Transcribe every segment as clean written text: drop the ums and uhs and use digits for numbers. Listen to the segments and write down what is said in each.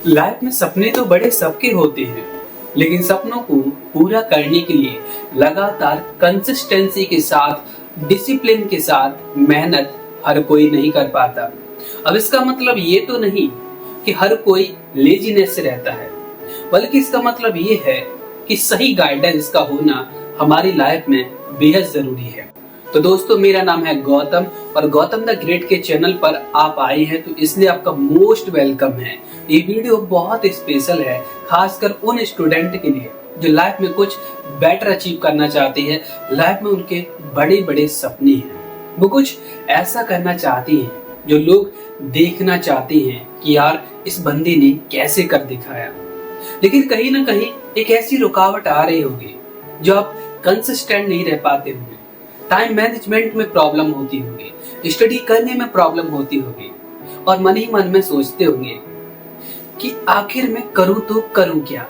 Life में सपने तो बड़े सबके होते हैं, लेकिन सपनों को पूरा करने के लिए लगातार कंसिस्टेंसी के साथ, डिसिप्लिन के साथ मेहनत हर कोई नहीं कर पाता। अब इसका मतलब ये तो नहीं कि हर कोई लेजीनेस से रहता है, बल्कि इसका मतलब ये है कि सही गाइडेंस का होना हमारी लाइफ में बेहद जरूरी है। तो दोस्तों, मेरा नाम है गौतम और गौतम द ग्रेट के चैनल पर आप आए हैं, तो इसलिए आपका मोस्ट वेलकम है। ये वीडियो बहुत स्पेशल है, खासकर उन स्टूडेंट के लिए जो लाइफ में कुछ बेटर अचीव करना चाहते हैं। लाइफ में उनके बड़े बड़े सपने हैं, वो कुछ ऐसा करना चाहती हैं जो लोग देखना चाहते हैं कि यार इस बंदे ने कैसे कर दिखाया। लेकिन कहीं ना कहीं एक ऐसी रुकावट आ रही होगी जो आप कंसिस्टेंट नहीं रह पाते होंगे, टाइम मैनेजमेंट में प्रॉब्लम होती होगी, स्टडी करने में प्रॉब्लम होती होगी और मन ही मन में सोचते होंगे कि आखिर मैं करूं तो करूं क्या।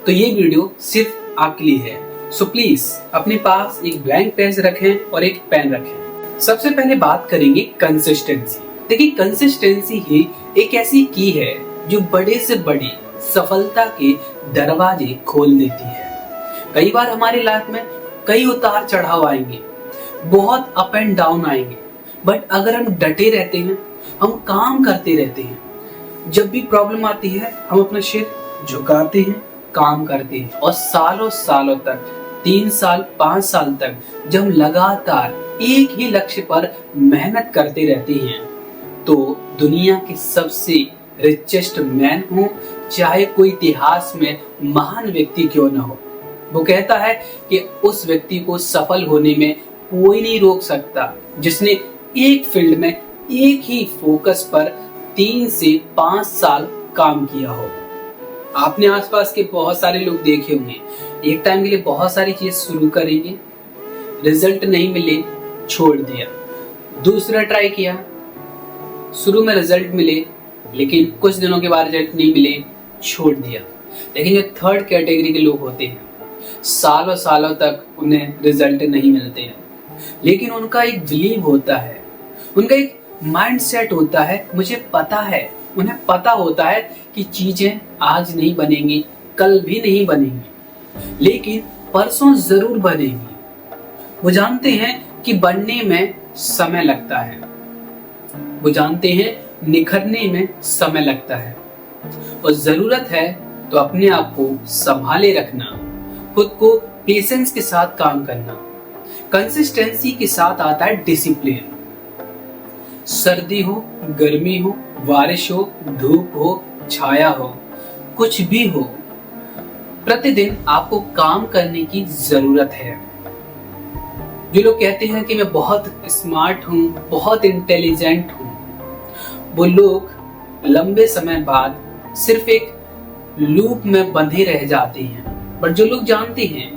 तो ये वीडियो सिर्फ आपके लिए है। सो प्लीज अपने पास एक ब्लैंक पेज रखें और एक पेन रखें। सबसे पहले बात करेंगे कंसिस्टेंसी। देखिए, कंसिस्टेंसी ही एक ऐसी की है जो बड़े से बड़ी सफलता के दरवाजे खोल देती है। कई बार हमारी लाइफ में कई उतार चढ़ाव आएंगे, बहुत अप एंड डाउन आएंगे, बट अगर हम डटे रहते हैं, हम काम करते रहते हैं, जब भी प्रॉब्लम आती है हम अपना सिर झुकाते हैं, काम करते हैं और सालों सालों तक, 3 साल 5 साल तक जब हम लगातार एक ही लक्ष्य पर मेहनत करते रहते हैं, तो दुनिया के सबसे रिचेस्ट मैन हो, चाहे कोई इतिहास में महान व्यक्ति क्यों न हो, वो कहता है कि उस व्यक्ति को सफल होने में कोई नहीं रोक सकता जिसने एक फील्ड में एक ही फोकस पर 3 से 5 साल काम किया हो। आपने आसपास के बहुत सारे लोग देखे होंगे, एक टाइम के लिए बहुत सारी चीज शुरू करेंगे, रिजल्ट नहीं मिले, छोड़ दिया। दूसरा ट्राई किया, शुरू में रिजल्ट मिले, लेकिन कुछ दिनों के बाद रिजल्ट नहीं मिले, छोड़ दिया। लेकिन जो थर्ड कैटेगरी के लोग होते हैं, सालों सालों तक उन्हें रिजल्ट नहीं मिलते हैं, लेकिन उनका एक बिलीव होता है, उनका एक माइंड सेट होता है, मुझे पता है, उन्हें पता होता है कि चीजें आज नहीं बनेंगी, कल भी नहीं बनेंगी, लेकिन परसों जरूर बनेंगी। वो जानते हैं कि बनने में समय लगता है, वो जानते हैं निखरने में समय लगता है, और जरूरत है तो अपने आप को संभाले रखना, खुद को पेशेंस के साथ काम करना। कंसिस्टेंसी के साथ आता है डिसिप्लिन। सर्दी हो, गर्मी हो, बारिश हो, धूप हो, छाया हो, कुछ भी हो, प्रतिदिन आपको काम करने की जरूरत है। जो लोग कहते हैं कि मैं बहुत स्मार्ट हूं, बहुत इंटेलिजेंट हूं, वो लोग लंबे समय बाद सिर्फ एक लूप में बंधे रह जाते हैं। बट जो लोग जानते हैं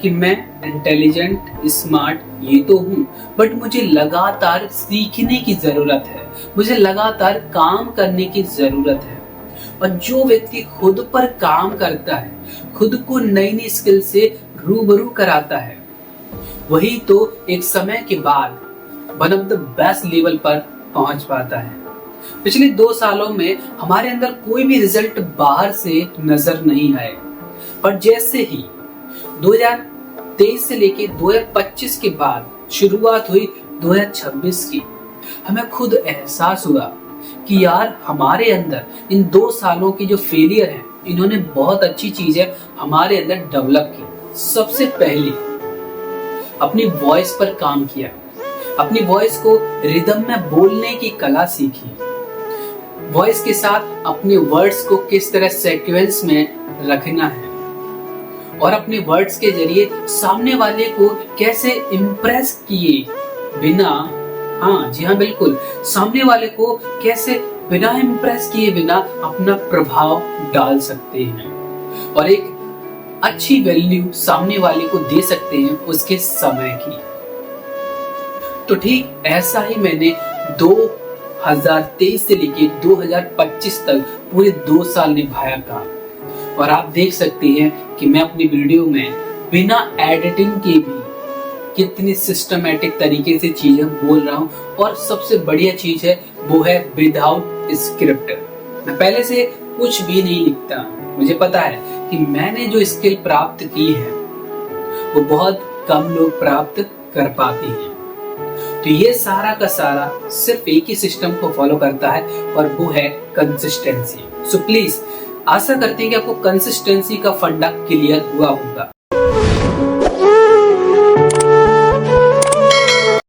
कि मैं इंटेलिजेंट, स्मार्ट ये तो हूं, बट मुझे लगातार सीखने की जरूरत है, मुझे लगातार काम करने की जरूरत है, और जो व्यक्ति खुद पर काम करता है, खुद को नई नई स्किल से रूबरू कराता है, वही तो एक समय के बाद one of the best level पर पहुंच पाता है। पिछले 2 सालों में हमारे अंदर कोई भी रिजल्ट बाहर से नजर नहीं आए, पर जैसे ही 2023 से लेके 2025 के बाद शुरुआत हुई 2026 की, हमें खुद एहसास हुआ कि यार हमारे अंदर इन 2 सालों की जो फेलियर है, इन्होंने बहुत अच्छी चीजें हमारे अंदर डेवलप की। सबसे पहले अपनी वॉइस पर काम किया, अपनी वॉइस को रिदम में बोलने की कला सीखी, वॉइस के साथ अपने वर्ड्स को किस तरह सीक्वेंस में रखना है, और अपने वर्ड्स के जरिए सामने वाले को कैसे इम्प्रेस किए बिना, हाँ जी हाँ बिल्कुल, सामने वाले को कैसे बिना इम्प्रेस किए बिना अपना प्रभाव डाल सकते हैं और एक अच्छी वैल्यू सामने वाले को दे सकते हैं उसके समय की। तो ठीक ऐसा ही मैंने 2023 से लेके 2025 तक पूरे 2 साल निभाया काम, और आप देख सकते हैं कि मैं अपनी वीडियो में बिना एडिटिंग के भी कितनी सिस्टमैटिक तरीके से चीजें बोल रहा हूँ, और सबसे बढ़िया चीज है वो है विदाउट स्क्रिप्ट। मैं पहले से कुछ भी नहीं लिखता। मुझे पता है कि मैंने जो स्किल प्राप्त की है वो बहुत कम लोग प्राप्त कर पाते हैं। तो ये सारा का सारा सिर्फ एक ही सिस्टम को फॉलो करता है और वो है कंसिस्टेंसी। सो प्लीज आशा करते हैं कि आपको कंसिस्टेंसी का फंडा क्लियर हुआ होगा।